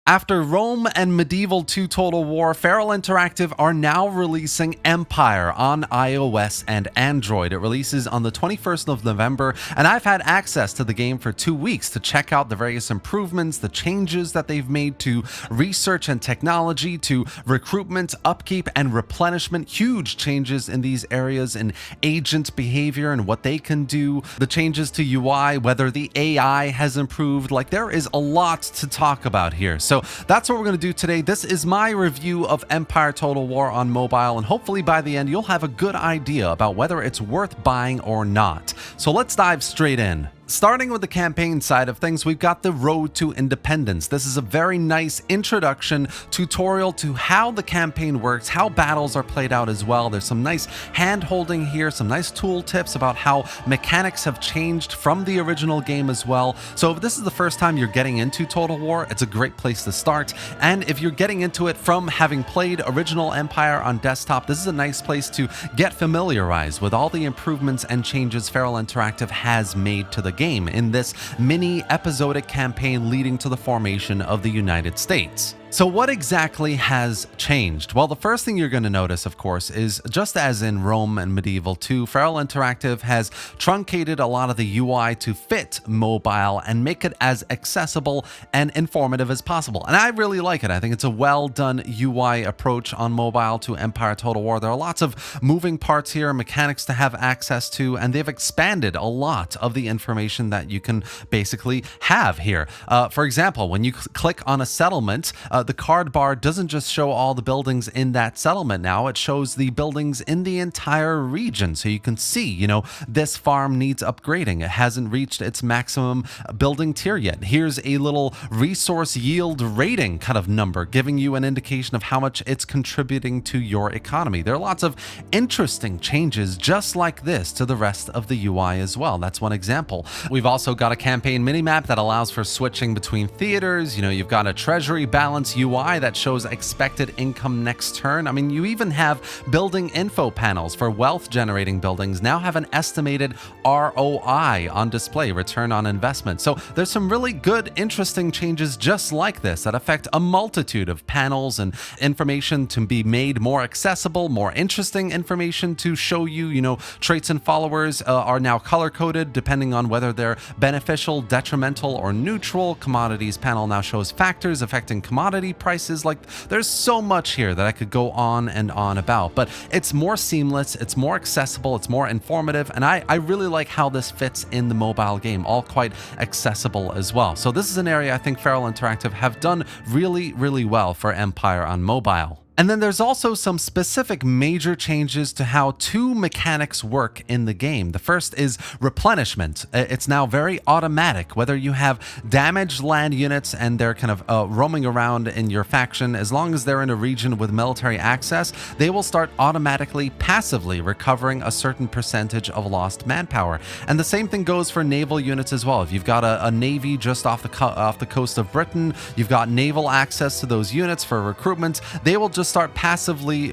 After Rome and Medieval 2 Total War, Feral Interactive are now releasing Empire on iOS and Android. It releases on the 21st of November, and I've had access to the game for 2 weeks to check out the various improvements, the changes that they've made to research and technology, to recruitment, upkeep, and replenishment. Huge changes in these areas in agent behavior and what they can do, the changes to UI, whether the AI has improved. Like, there is a lot to talk about here. So that's what we're going to do today. This is my review of Empire Total War on mobile, and hopefully by the end you'll have a good idea about whether it's worth buying or not. So let's dive straight in. Starting with the campaign side of things, we've got the Road to Independence. This is a very nice introduction tutorial to how the campaign works, how battles are played out as well. There's some nice hand-holding here, some nice tool tips about how mechanics have changed from the original game as well. So if this is the first time you're getting into Total War, it's a great place to start. And if you're getting into it from having played original Empire on desktop, this is a nice place to get familiarized with all the improvements and changes Feral Interactive has made to the game in this mini episodic campaign leading to the formation of the United States. So what exactly has changed? Well, the first thing you're going to notice, of course, is just as in Rome and Medieval 2, Feral Interactive has truncated a lot of the UI to fit mobile and make it as accessible and informative as possible. And I really like it. I think it's a well done UI approach on mobile to Empire Total War. There are lots of moving parts here, mechanics to have access to, and they've expanded a lot of the information that you can basically have here. For example, when you click on a settlement, the card bar doesn't just show all the buildings in that settlement now, it shows the buildings in the entire region. So you can see, this farm needs upgrading. It hasn't reached its maximum building tier yet. Here's a little resource yield rating kind of number, giving you an indication of how much it's contributing to your economy. There are lots of interesting changes just like this to the rest of the UI as well. That's one example. We've also got a campaign minimap that allows for switching between theaters. You've got a treasury balance UI that shows expected income next turn. I mean, you even have building info panels for wealth generating buildings now have an estimated ROI on display, return on investment. So there's some really good, interesting changes just like this that affect a multitude of panels and information to be made more accessible, more interesting information to show you, traits and followers are now color coded depending on whether they're beneficial, detrimental, or neutral. Commodities panel now shows factors affecting commodity prices. Like, there's so much here that I could go on and on about, but it's more seamless, it's more accessible, it's more informative, and I really like how this fits in the mobile game, all quite accessible as well. So this is an area I think Feral Interactive have done really, really well for Empire on mobile. And then there's also some specific major changes to how two mechanics work in the game. The first is replenishment. It's now very automatic. Whether you have damaged land units and they're kind of roaming around in your faction, as long as they're in a region with military access, they will start automatically, passively recovering a certain percentage of lost manpower. And the same thing goes for naval units as well. If you've got a navy just off the coast of Britain, you've got naval access to those units for recruitment, they will just start passively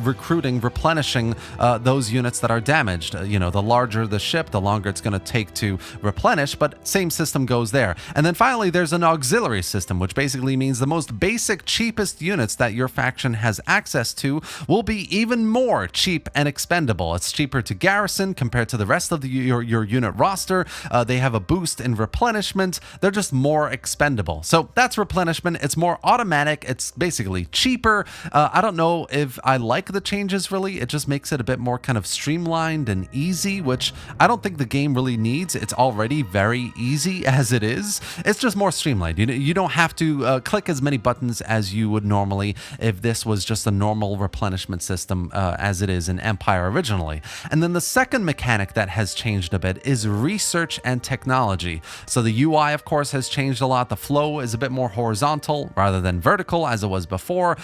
recruiting, replenishing those units that are damaged. The larger the ship, the longer it's going to take to replenish, but same system goes there. And then finally, there's an auxiliary system, which basically means the most basic, cheapest units that your faction has access to will be even more cheap and expendable. It's cheaper to garrison compared to the rest of your unit roster. They have a boost in replenishment. They're just more expendable. So that's replenishment. It's more automatic. It's basically cheaper. I don't know if I like the changes really. It just makes it a bit more kind of streamlined and easy, which I don't think the game really needs. It's already very easy as it is. It's just more streamlined. You don't have to click as many buttons as you would normally if this was just a normal replenishment system as it is in Empire originally. And then the second mechanic that has changed a bit is research and technology. So the UI, of course, has changed a lot. The flow is a bit more horizontal rather than vertical as it was before.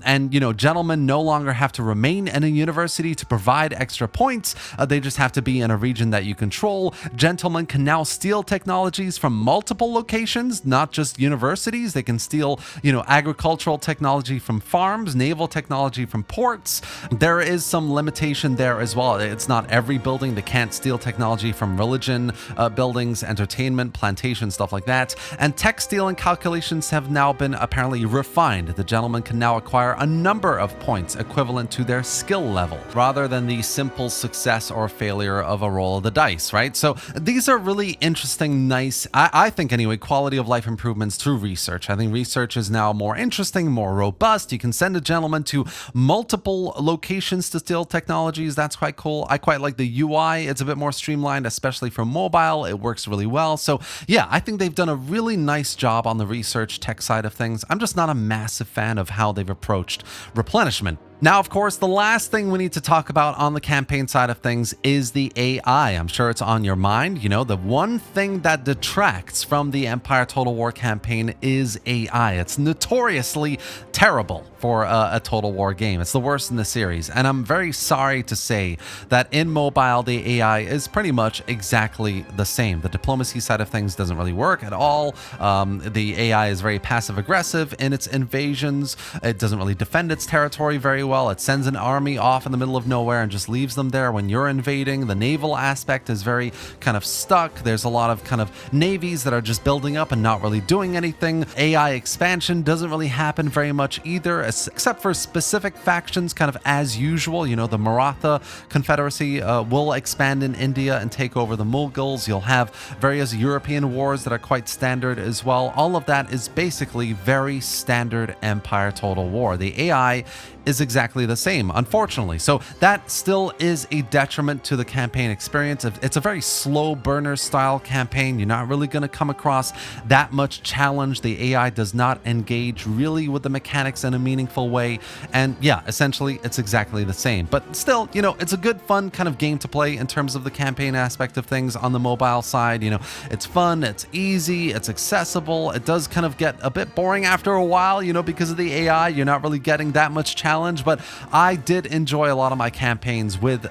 And, gentlemen no longer have to remain in a university to provide extra points. They just have to be in a region that you control. Gentlemen can now steal technologies from multiple locations, not just universities. They can steal, agricultural technology from farms, naval technology from ports. There is some limitation there as well. It's not every building. They can't steal technology from religion buildings, entertainment, plantation, stuff like that. And tech stealing calculations have now been apparently refined. The gentleman can now acquire a number of points equivalent to their skill level, rather than the simple success or failure of a roll of the dice, right? So these are really interesting, nice, I think anyway, quality of life improvements through research. I think research is now more interesting, more robust. You can send a gentleman to multiple locations to steal technologies. That's quite cool. I quite like the UI. It's a bit more streamlined, especially for mobile. It works really well. So yeah, I think they've done a really nice job on the research tech side of things. I'm just not a massive fan of how they've approached replenishment. Now, of course, the last thing we need to talk about on the campaign side of things is the AI. I'm sure it's on your mind. The one thing that detracts from the Empire Total War campaign is AI. It's notoriously terrible for a Total War game. It's the worst in the series. And I'm very sorry to say that in mobile, the AI is pretty much exactly the same. The diplomacy side of things doesn't really work at all. The AI is very passive aggressive in its invasions. It doesn't really defend its territory very well. It sends an army off in the middle of nowhere and just leaves them there when you're invading. The naval aspect is very kind of stuck. There's a lot of kind of navies that are just building up and not really doing anything. AI expansion doesn't really happen very much either, except for specific factions, kind of as usual. The Maratha Confederacy will expand in India and take over the Mughals. You'll have various European wars that are quite standard as well. All of that is basically very standard Empire Total War. The AI is exactly the same, unfortunately. So that still is a detriment to the campaign experience. It's a very slow burner style campaign. You're not really going to come across that much challenge. The AI does not engage really with the mechanics in a meaningful way. And yeah, essentially it's exactly the same. But still, it's a good, fun kind of game to play in terms of the campaign aspect of things on the mobile side. It's fun, it's easy, it's accessible. It does kind of get a bit boring after a while, because of the AI. You're not really getting that much challenge. But I did enjoy a lot of my campaigns with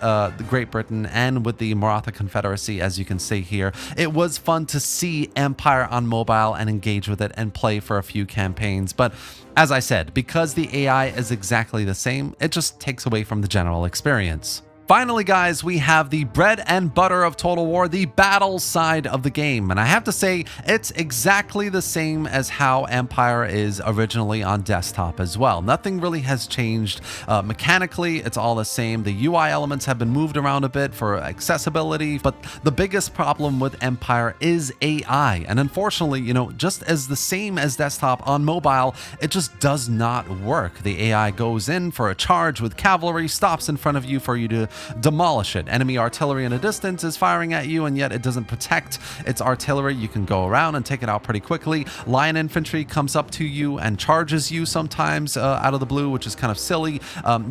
Great Britain and with the Maratha Confederacy, as you can see here. It was fun to see Empire on mobile and engage with it and play for a few campaigns. But as I said, because the AI is exactly the same, it just takes away from the general experience. Finally, guys, we have the bread and butter of Total War, the battle side of the game. And I have to say, it's exactly the same as how Empire is originally on desktop as well. Nothing really has changed. Mechanically, it's all the same. The UI elements have been moved around a bit for accessibility, but the biggest problem with Empire is AI. And unfortunately, just as the same as desktop on mobile, it just does not work. The AI goes in for a charge with cavalry, stops in front of you for you to demolish it. Enemy artillery in a distance is firing at you, and yet it doesn't protect its artillery. You can go around and take it out pretty quickly. Line infantry comes up to you and charges you sometimes out of the blue, which is kind of silly.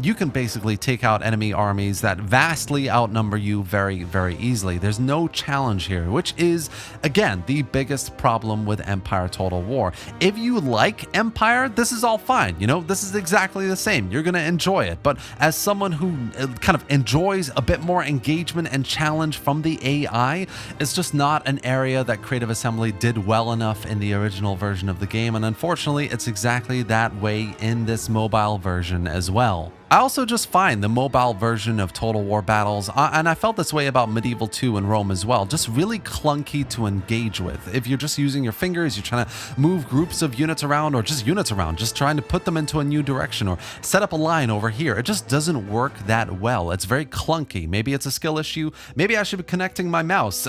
You can basically take out enemy armies that vastly outnumber you very, very easily. There's no challenge here, which is, again, the biggest problem with Empire Total War. If you like Empire, this is all fine. This is exactly the same. You're going to enjoy it. But as someone who kind of enjoys a bit more engagement and challenge from the AI, it's just not an area that Creative Assembly did well enough in the original version of the game, and unfortunately it's exactly that way in this mobile version as well. I also just find the mobile version of Total War battles, and I felt this way about Medieval 2 and Rome as well, just really clunky to engage with. If you're just using your fingers, you're trying to move groups of units around, or just units around, just trying to put them into a new direction or set up a line over here, it just doesn't work that well. It's very clunky. Maybe it's a skill issue. Maybe I should be connecting my mouse.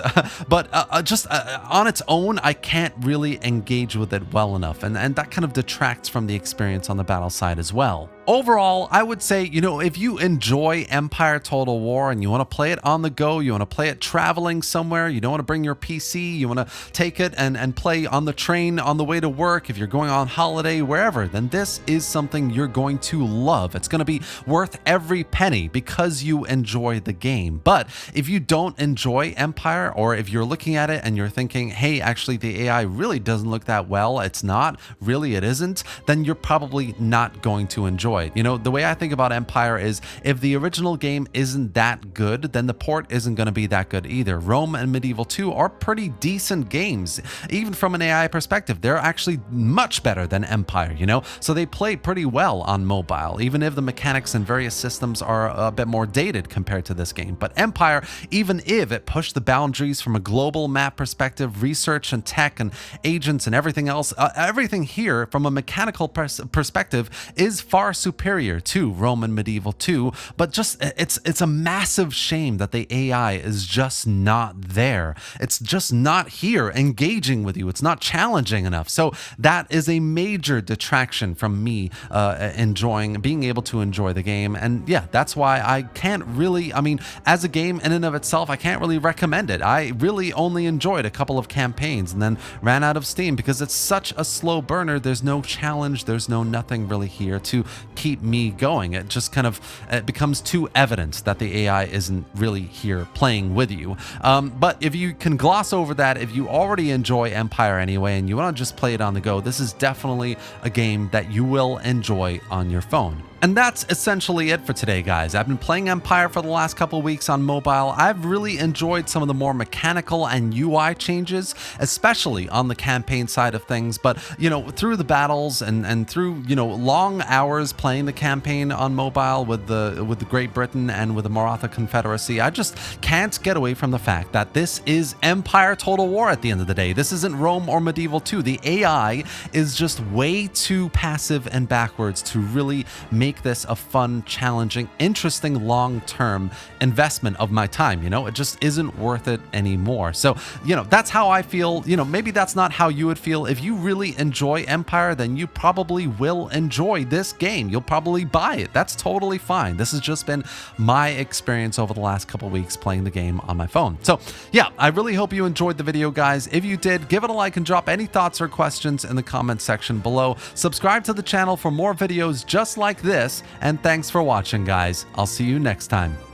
But just on its own, I can't really engage with it well enough, and that kind of detracts from the experience on the battle side as well. Overall, I would say, if you enjoy Empire Total War and you want to play it on the go, you want to play it traveling somewhere, you don't want to bring your PC, you want to take it and play on the train on the way to work, if you're going on holiday, wherever, then this is something you're going to love. It's going to be worth every penny because you enjoy the game. But if you don't enjoy Empire, or if you're looking at it and you're thinking, hey, actually the AI really doesn't look that well, it's not, really it isn't, then you're probably not going to enjoy enjoy it. You know, the way I think about Empire is if the original game isn't that good, then the port isn't going to be that good either. Rome and Medieval 2 are pretty decent games. Even from an AI perspective, they're actually much better than Empire, you know? So they play pretty well on mobile, even if the mechanics in various systems are a bit more dated compared to this game. But Empire, even if it pushed the boundaries from a global map perspective, research and tech and agents and everything else, everything here from a mechanical perspective is far superior to Rome and Medieval 2, but just it's a massive shame that the AI is just not there. It's just not here engaging with you. It's not challenging enough. So that is a major detraction from me being able to enjoy the game. And yeah, that's why I can't really, I mean, as a game in and of itself, I can't really recommend it. I really only enjoyed a couple of campaigns and then ran out of steam because it's such a slow burner. There's no challenge. There's no nothing really here to keep me going. It just kind of it becomes too evident that the AI isn't really here playing with you. But if you can gloss over that, if you already enjoy Empire anyway and you want to just play it on the go, this is definitely a game that you will enjoy on your phone. And that's essentially it for today, guys. I've been playing Empire for the last couple weeks on mobile. I've really enjoyed some of the more mechanical and UI changes, especially on the campaign side of things. But, you know, through the battles and through, you know, long hours playing the campaign on mobile with the Great Britain and with the Maratha Confederacy, I just can't get away from the fact that this is Empire Total War at the end of the day. This isn't Rome or Medieval 2. The AI is just way too passive and backwards to really make this a fun, challenging, interesting long-term investment of my time. You know, it just isn't worth it anymore. So, you know, that's how I feel. You know, maybe that's not how you would feel. If you really enjoy Empire, then you probably will enjoy this game. You'll probably buy it. That's totally fine. This has just been my experience over the last couple weeks playing the game on my phone. So yeah, I really hope you enjoyed the video, guys. If you did, give it a like and drop any thoughts or questions in the comment section below. Subscribe to the channel for more videos just like this. And thanks for watching, guys. I'll see you next time.